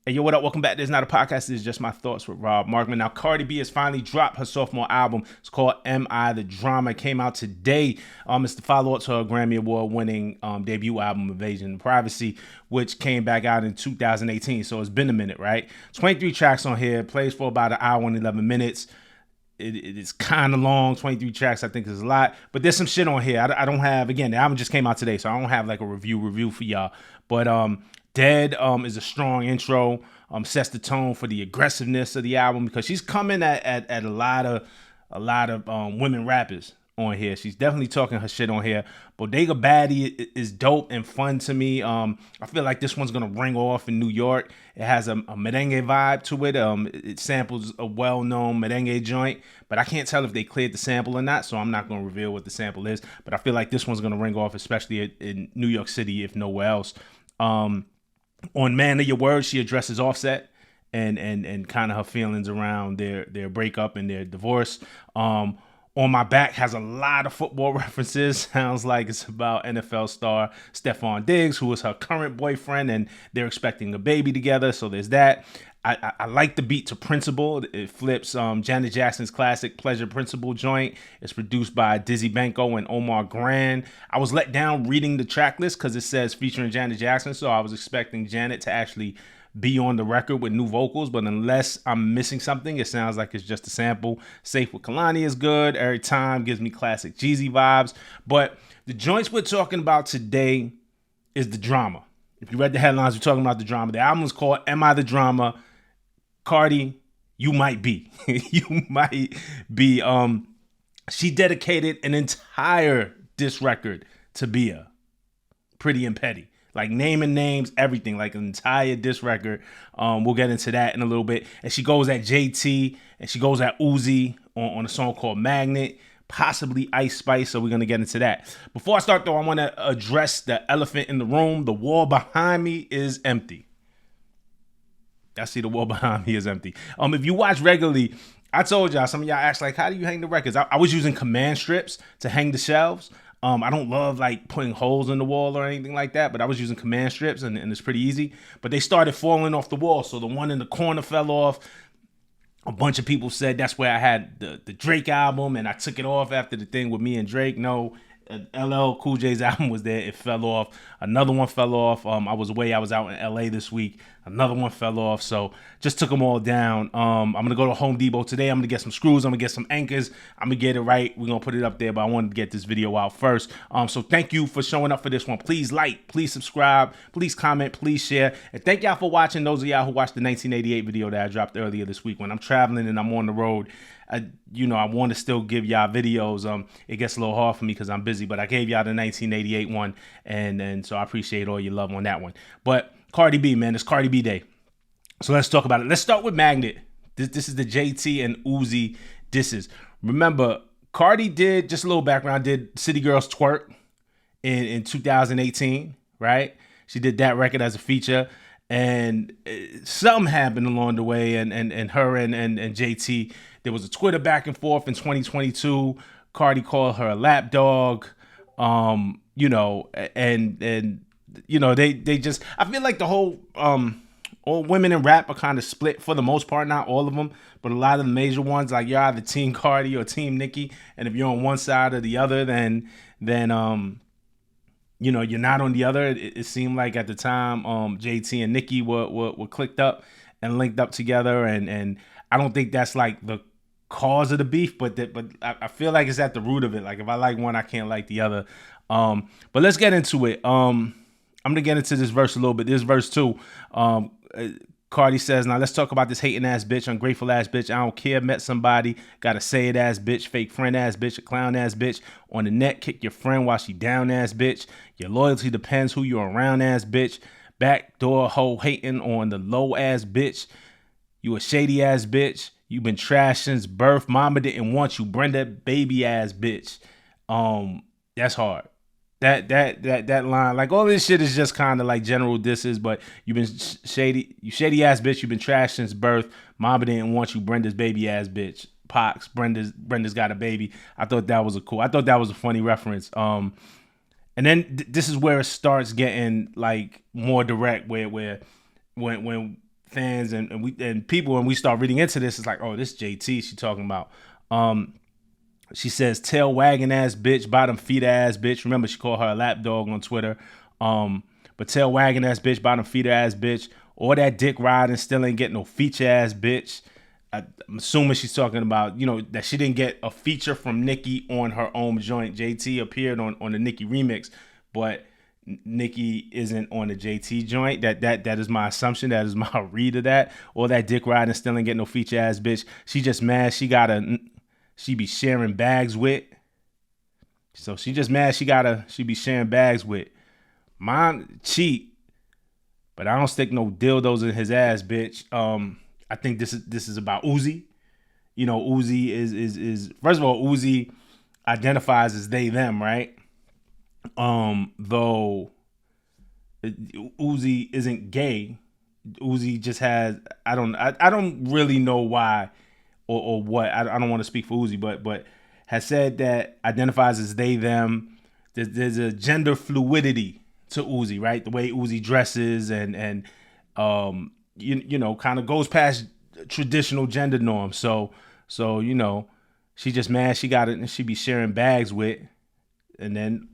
Hey, yo, what up? Welcome back. This is not a podcast. This is just my thoughts with Rob Markman. Now, Cardi B has finally dropped her sophomore album. It's called Am I the Drama? It came out today. It's the follow-up to her Grammy Award-winning debut album, Invasion of Privacy, which came back out in 2018. So it's been a minute, right? 23 tracks on here. Plays for about an hour and 11 minutes. It is kind of long. 23 tracks, I think, is a lot. But there's some shit on here. I don't have, again, the album just came out today, so I don't have like a review for y'all. But Dead is a strong intro. Sets the tone for the aggressiveness of the album because she's coming at a lot of women rappers on here. She's definitely talking her shit on here. Bodega Baddie is dope and fun to me. I feel like this one's gonna ring off in New York. It has a merengue vibe to it. It samples a well-known merengue joint, but I can't tell if they cleared the sample or not, so I'm not gonna reveal what the sample is. But I feel like this one's gonna ring off, especially in New York City, if nowhere else. On Man of Your Word, she addresses Offset and kind of her feelings around their breakup and their divorce. On My Back has a lot of football references. Sounds like it's about NFL star Stephon Diggs, who is her current boyfriend, and they're expecting a baby together. So there's that. I like the beat to Principle. It flips Janet Jackson's classic Pleasure Principle joint. It's produced by Dizzy Banko and Omar Grand. I was let down reading the track list because it says featuring Janet Jackson, so I was expecting Janet to actually be on the record with new vocals, but unless I'm missing something, it sounds like it's just a sample. Safe with Kalani is good. Every Time gives me classic Jeezy vibes. But the joints we're talking about today is the drama. If you read the headlines, we're talking about the drama. The album is called Am I the Drama? Cardi, you might be. You might be. She dedicated an entire diss record to Bia. Pretty and Petty. Like naming names, everything, like an entire diss record. We'll get into that in a little bit. And she goes at JT and she goes at Uzi on a song called Magnet, possibly Ice Spice. So we're going to get into that. Before I start, though, I want to address the elephant in the room. The wall behind me is empty. I see the wall behind me is empty. If you watch regularly, I told y'all, some of y'all asked, like, how do you hang the records? I was using command strips to hang the shelves. I don't love like putting holes in the wall or anything like that, but I was using command strips and it's pretty easy. But they started falling off the wall. So the one in the corner fell off. A bunch of people said that's where I had the Drake album and I took it off after the thing with me and Drake. No, LL Cool J's album was there. It fell off. Another one fell off. I was away. I was out in LA this week. Another one fell off. So just took them all down. I'm going to go to Home Depot today. I'm going to get some screws. I'm going to get some anchors. I'm going to get it right. We're going to put it up there, but I wanted to get this video out first. So thank you for showing up for this one. Please like, please subscribe, please comment, please share. And thank y'all for watching. Those of y'all who watched the 1988 video that I dropped earlier this week. When I'm traveling and I'm on the road, I want to still give y'all videos. It gets a little hard for me because I'm busy, but I gave y'all the 1988 one, and so I appreciate all your love on that one. But Cardi B, man, it's Cardi B day. So let's talk about it. Let's start with Magnet. This is the JT and Uzi Disses. Remember, Cardi did, just a little background, did City Girls Twerk in 2018, right? She did that record as a feature. And something happened along the way, and her and JT, there was a Twitter back and forth in 2022. Cardi called her a lap dog, and they just, I feel like the whole all women in rap are kind of split for the most part, not all of them, but a lot of the major ones, like you're either Team Cardi or Team Nicki, and if you're on one side or the other, then you're not on the other. It seemed like at the time, JT and Nicki were clicked up and linked up together, and I don't think that's like the cause of the beef, but I feel like it's at the root of it. Like if I like one, I can't like the other. But let's get into it. I'm gonna get into this verse a little bit. This verse 2. Cardi says, now let's talk about this hating ass bitch, ungrateful ass bitch. I don't care. Met somebody, gotta say it ass bitch, fake friend ass bitch, a clown ass bitch. On the net, kick your friend while she down ass bitch. Your loyalty depends who you're around ass bitch. Backdoor hoe hating on the low ass bitch. You a shady ass bitch. You been trash since birth. Mama didn't want you. Brenda baby ass bitch. That's hard. That line, like all this shit is just kind of like general disses, but you've been shady ass bitch. You've been trash since birth. Mama didn't want you. Brenda's baby ass bitch. Pox. Brenda's got a baby. I thought that was a funny reference. And then this is where it starts getting like more direct, where when fans and people, when we start reading into this, it's like, oh, this JT she talking about. She says, tail wagging ass bitch, bottom feet ass bitch. Remember, she called her a lap dog on Twitter. But tail wagging ass bitch, bottom feet ass bitch, or that dick riding, still ain't getting no feature ass bitch. I'm assuming she's talking about, that she didn't get a feature from Nicki on her own joint. JT appeared on the Nicki remix, but Nicki isn't on the JT joint. That is my assumption. That is my read of that. Or that dick riding, still ain't getting no feature ass bitch. She just mad she be sharing bags with. So she just mad she be sharing bags with. Mine cheat, but I don't stick no dildos in his ass, bitch. I think this is about Uzi. Uzi is first of all, Uzi identifies as they them, right? Though Uzi isn't gay. Uzi just has I don't really know why or what. I don't want to speak for Uzi, but has said that identifies as they them. There's a gender fluidity to Uzi, right? The way Uzi dresses and kind of goes past traditional gender norms. So she just mad she got it and she be sharing bags with. And then,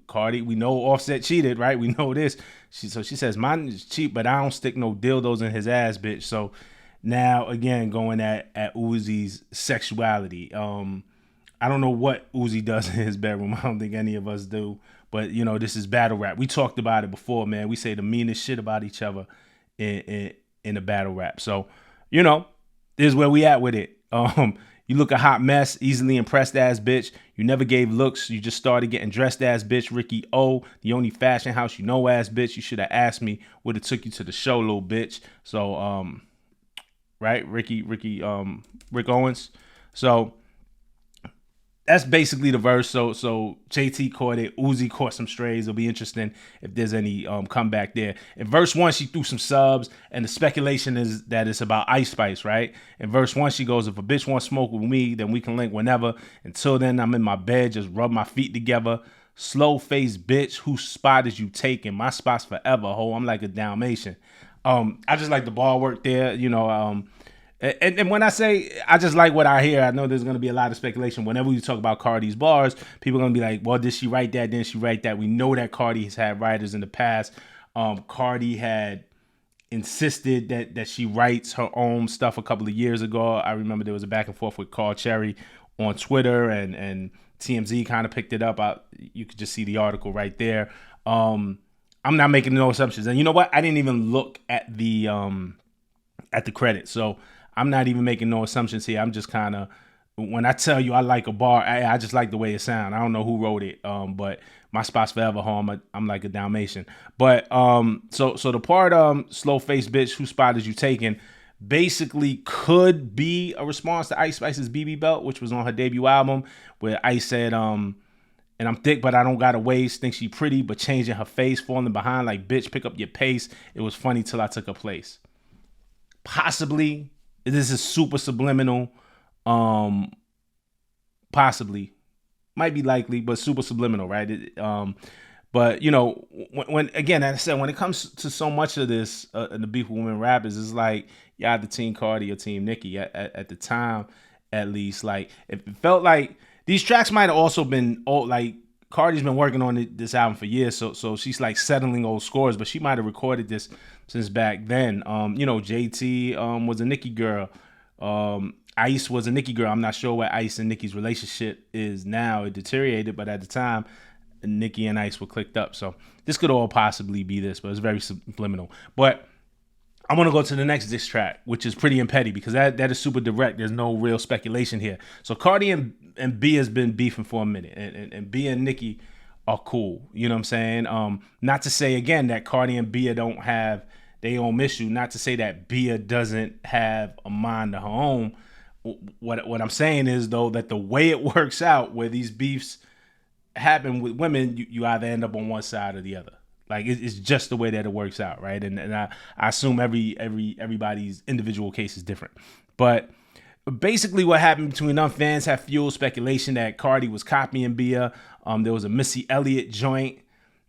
Cardi, we know Offset cheated, right? We know this. She says, mine is cheap, but I don't stick no dildos in his ass, bitch. So now, again, going at Uzi's sexuality. I don't know what Uzi does in his bedroom. I don't think any of us do. But, this is battle rap. We talked about it before, man. We say the meanest shit about each other in a battle rap. So, this is where we at with it. You look a hot mess, easily impressed ass bitch. You never gave looks. You just started getting dressed ass bitch. Ricky O, the only fashion house you know ass bitch. You should have asked me. Would have took you to the show, little bitch. So, right, Rick Owens. So that's basically the verse. So JT caught it. Uzi caught some strays. It'll be interesting if there's any comeback there. In verse 1, she threw some subs, and the speculation is that it's about Ice Spice, right? In verse 1, she goes, if a bitch wants smoke with me, then we can link whenever. Until then, I'm in my bed, just rub my feet together. Slow face bitch, whose spot is you taking? My spot's forever, ho. I'm like a Dalmatian. I just like the ball work there, And when I say I just like what I hear, I know there's going to be a lot of speculation. Whenever we talk about Cardi's bars, people are going to be like, well, did she write that? Didn't she write that? We know that Cardi has had writers in the past. Cardi had insisted that she writes her own stuff a couple of years ago. I remember there was a back and forth with Carl Cherry on Twitter, and TMZ kind of picked it up. You could just see the article right there. I'm not making no assumptions. And you know what? I didn't even look at the credits. So I'm not even making no assumptions here. I'm just kind of, when I tell you I like a bar, I just like the way it sounds. I don't know who wrote it, but my spot's forever home. I'm like a Dalmatian. But so the part slow face bitch, whose spot is you taking, basically could be a response to Ice Spice's BB Belt, which was on her debut album, where Ice said, and I'm thick, but I don't got a waist. Think she pretty, but changing her face, falling behind like bitch, pick up your pace. It was funny till I took her place. Possibly, this is super subliminal. Possibly, might be likely, but super subliminal, right? But when again, as I said, when it comes to so much of this, the beef with women rappers, it's like you had the Team Cardi or Team Nicki at the time, at least. Like it felt like these tracks might have also been old. Like Cardi's been working on this album for years, so she's like settling old scores, but she might have recorded this since back then. JT was a Nicki girl. Ice was a Nicki girl. I'm not sure what Ice and Nicki's relationship is now. It deteriorated, but at the time, Nicki and Ice were clicked up. So this could all possibly be this, but it's very subliminal. But I'm going to go to the next diss track, which is Pretty and Petty, because that is super direct. There's no real speculation here. So Cardi and B has been beefing for a minute, and B and Nicki are cool. You know what I'm saying? Not to say, again, that Cardi and Bia don't have their own issue. Not to say that Bia doesn't have a mind of her own. What I'm saying is, though, that the way it works out, where these beefs happen with women, you either end up on one side or the other. Like it's just the way that it works out, right? And I assume everybody's individual case is different. But basically what happened between them, fans have fueled speculation that Cardi was copying Bia. There was a Missy Elliott joint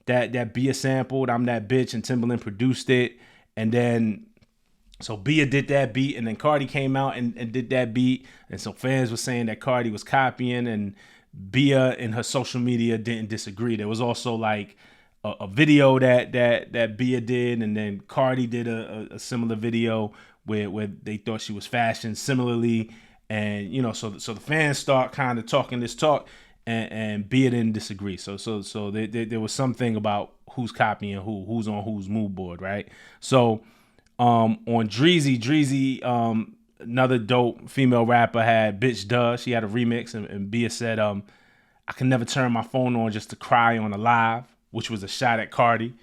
that Bia sampled, I'm That Bitch, and Timbaland produced it. And then So Bia did that beat, and then Cardi came out and did that beat, and so fans were saying that Cardi was copying, and Bia in her social media didn't disagree. There was also like a video that Bia did, and then Cardi did a similar video where they thought she was fashioned similarly, and so the fans start kind of talking this talk, and Bia didn't disagree. So there was something about who's copying who's on whose mood board, right? So on Dreezy, another dope female rapper had Bitch Duh. She had a remix, and Bia said, I can never turn my phone on just to cry on a live, which was a shot at Cardi,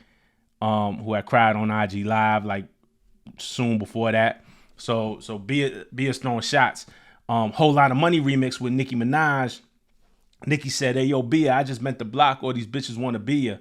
who had cried on IG Live like soon before that. So Bia's throwing shots. Whole Lot of Money remix with Nicki Minaj. Nicki said, "Hey yo, Bia, I just meant to block all these bitches want to be ya."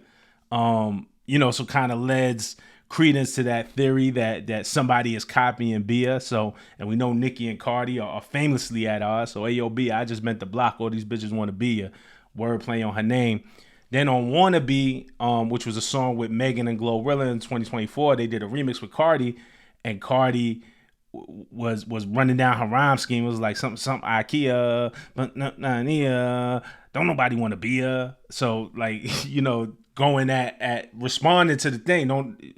So kind of lends credence to that theory that somebody is copying Bia. So, and we know Nicki and Cardi are famously at odds. So, hey yo, Bia, I just meant to block all these bitches want to be ya. Wordplay on her name. Then on Wannabe, which was a song with Megan and Glorilla in 2024, they did a remix with Cardi, and Cardi was running down her rhyme scheme. It was like something IKEA, but don't nobody want to be ya. So like going at responding to the thing,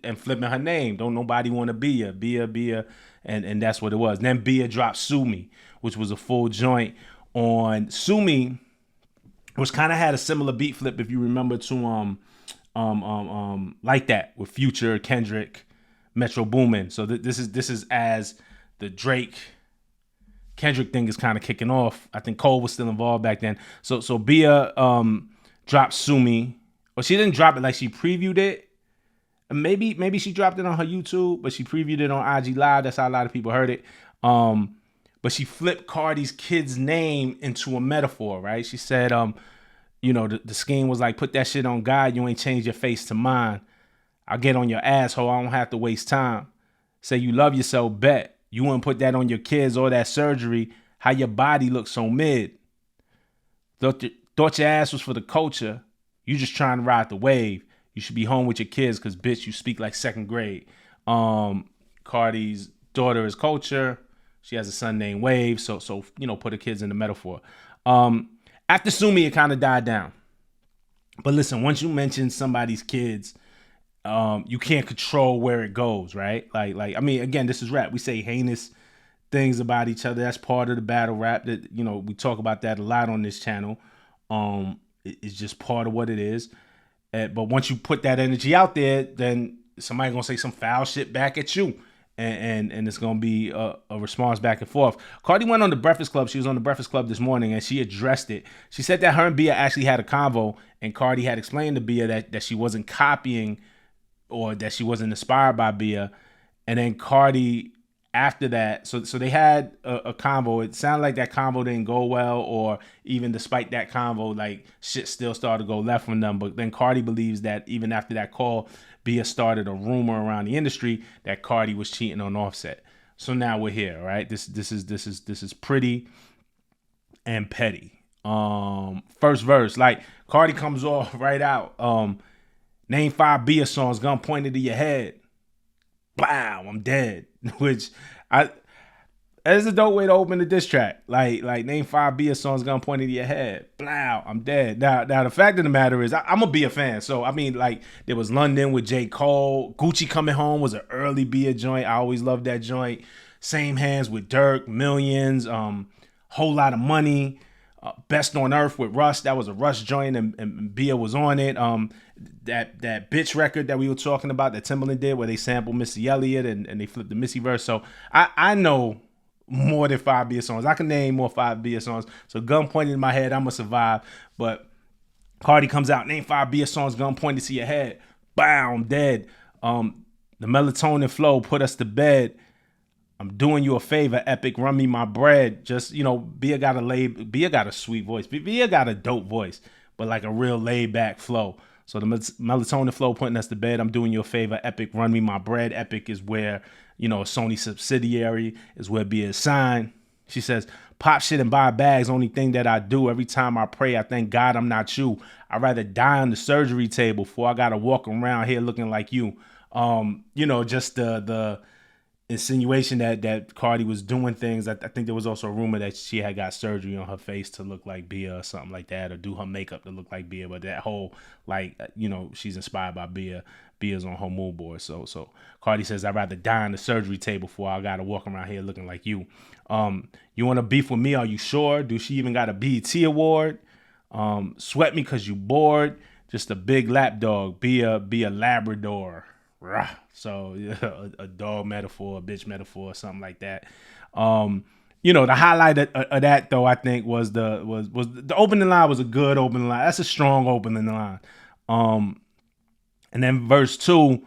and flipping her name. Don't nobody want to be ya, Bia, and that's what it was. And then Bia dropped Sue Me, which was a full joint. On Sue Me, which kind of had a similar beat flip, if you remember, to Like That with Future, Kendrick, Metro Boomin. So this is as the Drake Kendrick thing is kind of kicking off. I think Cole was still involved back then. So Bia dropped Sue Me. Well, she didn't drop it, like she previewed it. Maybe she dropped it on her YouTube, but she previewed it on IG Live. That's how a lot of people heard it. But she flipped Cardi's kid's name into a metaphor, right? She said, the scheme was like, put that shit on God, you ain't change your face to mine. I'll get on your asshole, I don't have to waste time. Say you love yourself, bet. You wouldn't put that on your kids or that surgery. How your body looks so mid. Thought your ass was for the culture. You just trying to ride the wave. You should be home with your kids because, bitch, you speak like second grade. Cardi's daughter is Culture. She has a son named Wave. So put her kids in the metaphor. After Sue Me, it kind of died down. But listen, once you mention somebody's kids, you can't control where it goes, right? Like I mean, again, this is rap. We say heinous things about each other. That's part of the battle rap. That we talk about that a lot on this channel. It's just part of what it is. But once you put that energy out there, then somebody gonna say some foul shit back at you, and it's gonna be a response back and forth. Cardi went on the Breakfast Club. She was on the Breakfast Club this morning, and she addressed it. She said that her and Bia actually had a convo, and Cardi had explained to Bia that she wasn't copying or that she wasn't inspired by Bia, and then Cardi after that, so they had a convo. It sounded like that convo didn't go well, or even despite that convo, like shit still started to go left from them. But then Cardi believes that even after that call, Bia started a rumor around the industry that Cardi was cheating on Offset. So now we're here, right? This is pretty and petty. First verse, like Cardi comes off right out. Name 5 Bia songs, gun pointed to your head. Wow, I'm dead. Which that's a dope way to open the diss track. Like name 5 Bia songs, gun pointed to your head. Wow, I'm dead. Now the fact of the matter is, I'm a Bia fan. So I mean, like there was London with J. Cole. Gucci Coming Home was an early Bia joint. I always loved that joint. Same Hands with Dirk, Millions. Whole Lot of Money. Best on Earth with Russ. That was a Russ joint, and Bia was on it. That Bitch record that we were talking about that Timbaland did, where they sampled Missy Elliott and they flipped the Missy verse. So I know more than 5 Bia songs. I can name more 5 Bia songs. So gun pointed in my head, I'ma survive. But Cardi comes out, name 5 Bia songs, gun pointed to your head. Bow, I'm dead. The melatonin flow put us to bed. I'm doing you a favor, Epic, run me my bread. Just, Bia got a sweet voice. Bia got a dope voice, but like a real laid back flow. So the melatonin flow putting us to bed. I'm doing you a favor, Epic, run me my bread. Epic is where, a Sony subsidiary is where Bia is signed. She says, pop shit and buy bags. Only thing that I do every time I pray, I thank God I'm not you. I'd rather die on the surgery table before I got to walk around here looking like you. Just the insinuation that Cardi was doing things. I think there was also a rumor that she had got surgery on her face to look like Bia or something like that, or do her makeup to look like Bia. But that whole, like, she's inspired by Bia. Bia's on her mood board. So Cardi says, I'd rather die on the surgery table before I gotta walk around here looking like you. You want to beef with me? Are you sure? Do she even got a BET award? Sweat me because you bored. Just a big lap dog. Be a Labrador. Rah. So yeah, a dog metaphor, a bitch metaphor, something like that. The highlight of that though, I think was the opening line was a good opening line. That's a strong opening line. And then verse 2,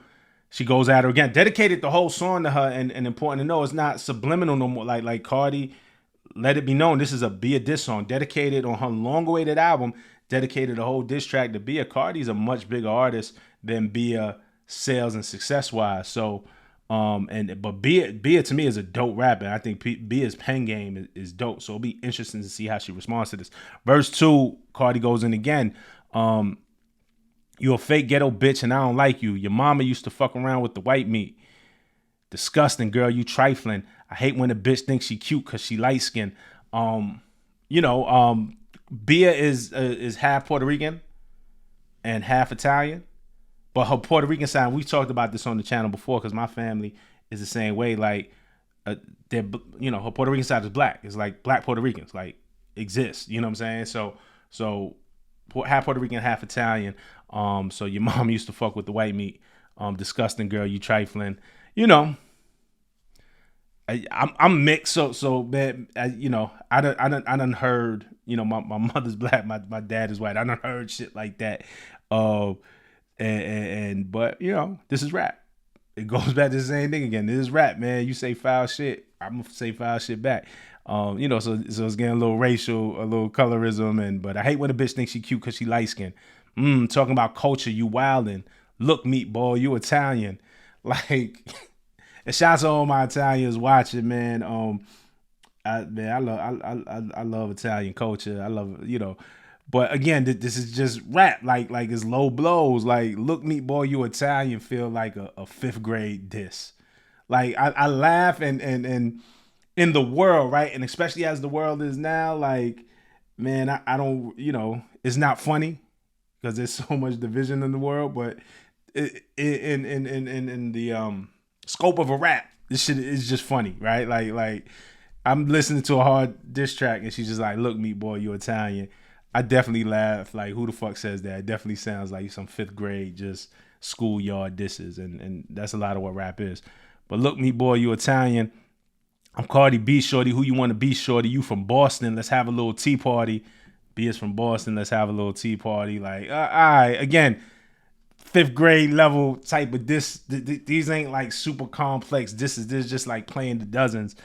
she goes at her again. Dedicated the whole song to her, and important to know, it's not subliminal no more. Like Cardi, let it be known, this is a Bia diss song dedicated on her long-awaited album. Dedicated the whole diss track to Bia. Cardi's a much bigger artist than Bia, sales and success wise. So, but Bia to me is a dope rapper. I think Bia's pen game is dope. So it'll be interesting to see how she responds to this. Verse 2, Cardi goes in again. You a fake ghetto bitch and I don't like you. Your mama used to fuck around with the white meat. Disgusting, girl. You trifling. I hate when a bitch thinks she cute because she light skinned. Bia is half Puerto Rican and half Italian. But her Puerto Rican side, we've talked about this on the channel before because my family is the same way. Like, her Puerto Rican side is black. It's like black Puerto Ricans, like, exist. You know what I'm saying? So half Puerto Rican, half Italian. So your mom used to fuck with the white meat. Disgusting, girl. You trifling. I'm mixed. So man, I done heard. My mother's black. My dad is white. I done heard shit like that. But this is rap. It goes back to the same thing again. This is rap, man. You say foul shit, I'm gonna say foul shit back. So it's getting a little racial, a little colorism, but I hate when a bitch thinks she cute because she light skinned. Talking about culture, you wildin'. Look, meatball, you Italian. Like, and shouts to all my Italians watching, man. I love Italian culture. I love, but again, this is just rap. Like it's low blows. Like, look, meatball, you Italian feel like a fifth grade diss. Like I laugh and in the world, right? And especially as the world is now, like, man, I don't, it's not funny because there's so much division in the world, but in the scope of a rap, this shit is just funny, right? Like I'm listening to a hard diss track and she's just like, look, meatball, you Italian. I definitely laugh. Like, who the fuck says that? It definitely sounds like some fifth grade, just schoolyard disses, and that's a lot of what rap is. But look, meatball, you Italian. I'm Cardi B, shorty. Who you want to be, shorty? You from Boston? Let's have a little tea party. B is from Boston. Let's have a little tea party. Like, all right, again, fifth grade level type of diss. These ain't like super complex disses. This is just like playing the dozens.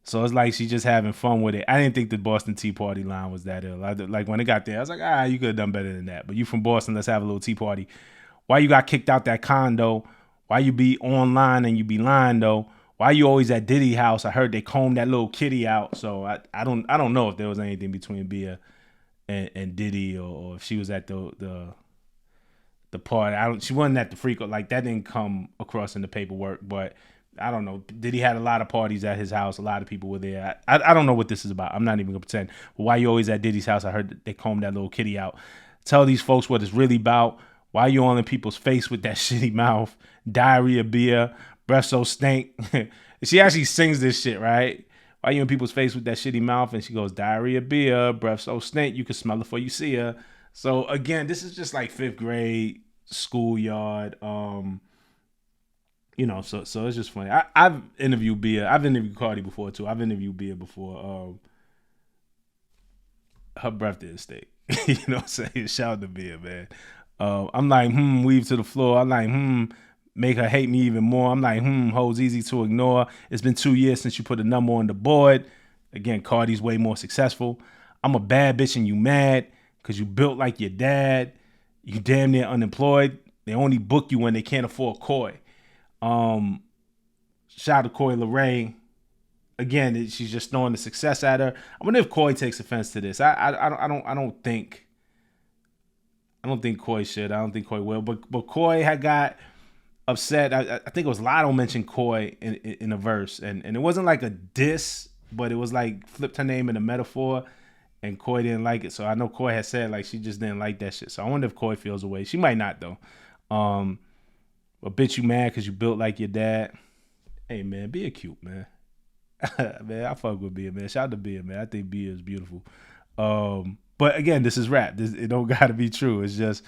So it's like she's just having fun with it. I didn't think the Boston Tea Party line was that ill. Like when it got there, I was like, you could have done better than that. But you from Boston, let's have a little tea party. Why you got kicked out that condo? Why you be online and you be lying though? Why you always at Diddy house? I heard they combed that little kitty out. So I don't know if there was anything between Bia and Diddy or if she was at the party. She wasn't at the freak. Like, that didn't come across in the paperwork, but I don't know. Diddy had a lot of parties at his house. A lot of people were there. I don't know what this is about. I'm not even gonna pretend. But why you always at Diddy's house? I heard they combed that little kitty out. Tell these folks what it's really about. Why you all in people's face with that shitty mouth? Diarrhea, Bia, breath so stink. She actually sings this shit, right? Why you in people's face with that shitty mouth? And she goes, diarrhea, Bia, breath so stink. You can smell it before you see her. So again, this is just like fifth grade schoolyard. So it's just funny. I've interviewed Bia. I've interviewed Cardi before too. I've interviewed Bia before. Her breath didn't stink. You know what I'm saying? Shout out to Bia, man. I'm like, weave to the floor. I'm like, make her hate me even more. I'm like, hoes easy to ignore. It's been 2 years since you put a number on the board. Again, Cardi's way more successful. I'm a bad bitch and you mad because you built like your dad. You damn near unemployed. They only book you when they can't afford Koi. Shout out to Coi Leray. Again, she's just throwing the success at her. I wonder if Coi takes offense to this. I don't think Coi should. I don't think Coi will. But Coi had got upset. I think it was Lotto mentioned Koi in a verse, and it wasn't like a diss, but it was like flipped her name in a metaphor, and Koi didn't like it. So I know Koi had said like she just didn't like that shit. So I wonder if Koi feels away. She might not though. But bitch, you mad because you built like your dad? Hey man, be a cute man. Man, I fuck with Bia, man. Shout out to Bia, man. I think Bia is beautiful. But again, this is rap. It don't gotta be true. It's just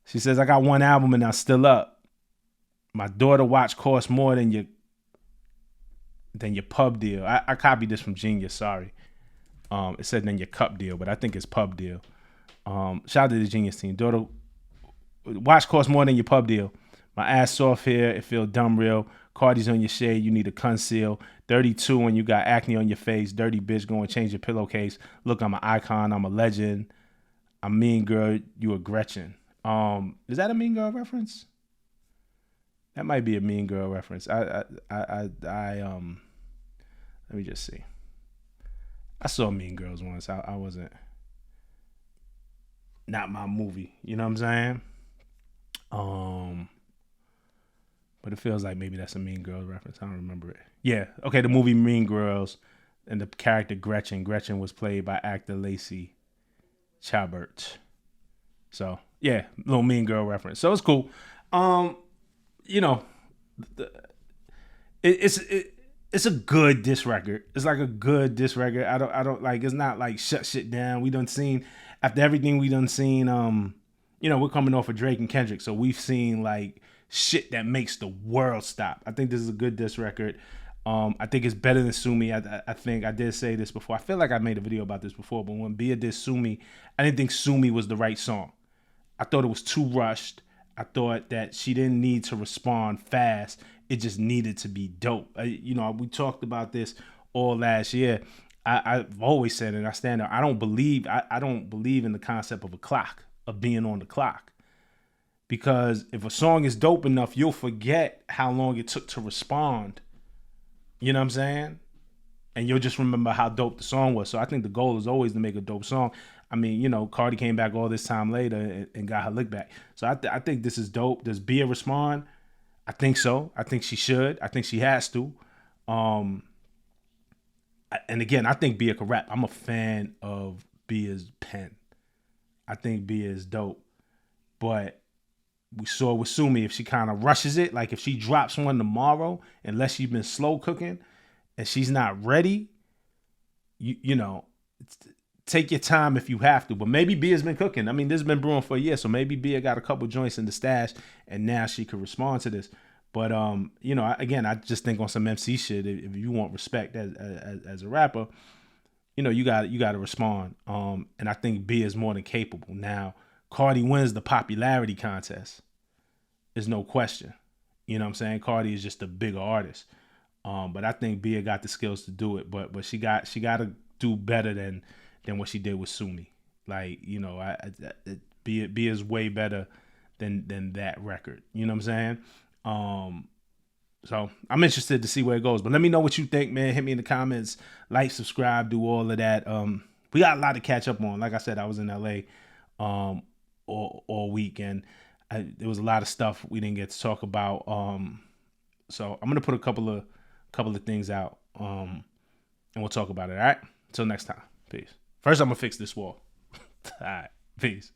she says I got one album and I'm still up. My daughter watch costs more than your pub deal. I copied this from Genius. Sorry. It said then your cup deal, but I think it's pub deal. Shout out to the Genius team. Daughter watch costs more than your pub deal. My ass soft here, it feel dumb real. Cardi's on your shade, you need a conceal. 32 when you got acne on your face. Dirty bitch, go and change your pillowcase. Look, I'm an icon, I'm a legend. I'm mean girl, you a Gretchen. Is that a Mean Girl reference? That might be a Mean Girl reference. Let me just see. I saw Mean Girls once. I wasn't, not my movie. You know what I'm saying? But it feels like maybe that's a Mean Girls reference. I don't remember it. Yeah. Okay, the movie Mean Girls and the character Gretchen. Gretchen was played by actor Lacey Chabert. So yeah, little Mean Girl reference. So it's cool. You know, it's a good diss record. It's like a good diss record. I don't like. It's not like shut shit down. We done seen after everything we done seen. You know, we're coming off of Drake and Kendrick, so we've seen like shit that makes the world stop. I think this is a good diss record. I think it's better than Sue Me. I think I did say this before. I feel like I made a video about this before, but when Bia did Sue Me, I didn't think Sue Me was the right song. I thought it was too rushed. I thought that she didn't need to respond fast. It just needed to be dope. You know, we talked about this all last year. I've always said it. I stand there. I don't believe in the concept of a clock, of being on the clock. Because if a song is dope enough, you'll forget how long it took to respond. You know what I'm saying? And you'll just remember how dope the song was. So I think the goal is always to make a dope song. I mean, you know, Cardi came back all this time later and got her lick back. So I think this is dope. Does Bia respond? I think so. I think she should. I think she has to. And again, I think Bia can rap. I'm a fan of Bia's pen. I think Bia is dope. But we saw with Sue Me, if she kind of rushes it, like if she drops one tomorrow, unless she's been slow cooking and she's not ready, you know, take your time if you have to. But maybe Bia's been cooking. I mean, this has been brewing for a year, so maybe Bia got a couple joints in the stash and now she could respond to this. But you know, again, I just think on some MC shit, if you want respect as a rapper, you know, you got to respond. And I think Bia is more than capable. Now, Cardi wins the popularity contest. There's no question. You know what I'm saying? Cardi is just a bigger artist. But I think Bia got the skills to do it. But she got to do better than what she did with Sue Me. Like, you know, Bia is way better than that record. You know what I'm saying? So I'm interested to see where it goes. But let me know what you think, man. Hit me in the comments. Like, subscribe, do all of that. We got a lot to catch up on. Like I said, I was in LA all week, and there was a lot of stuff we didn't get to talk about. So I'm gonna put a couple of things out, and we'll talk about it. All right. Until next time. Peace. First, I'm gonna fix this wall. All right. Peace.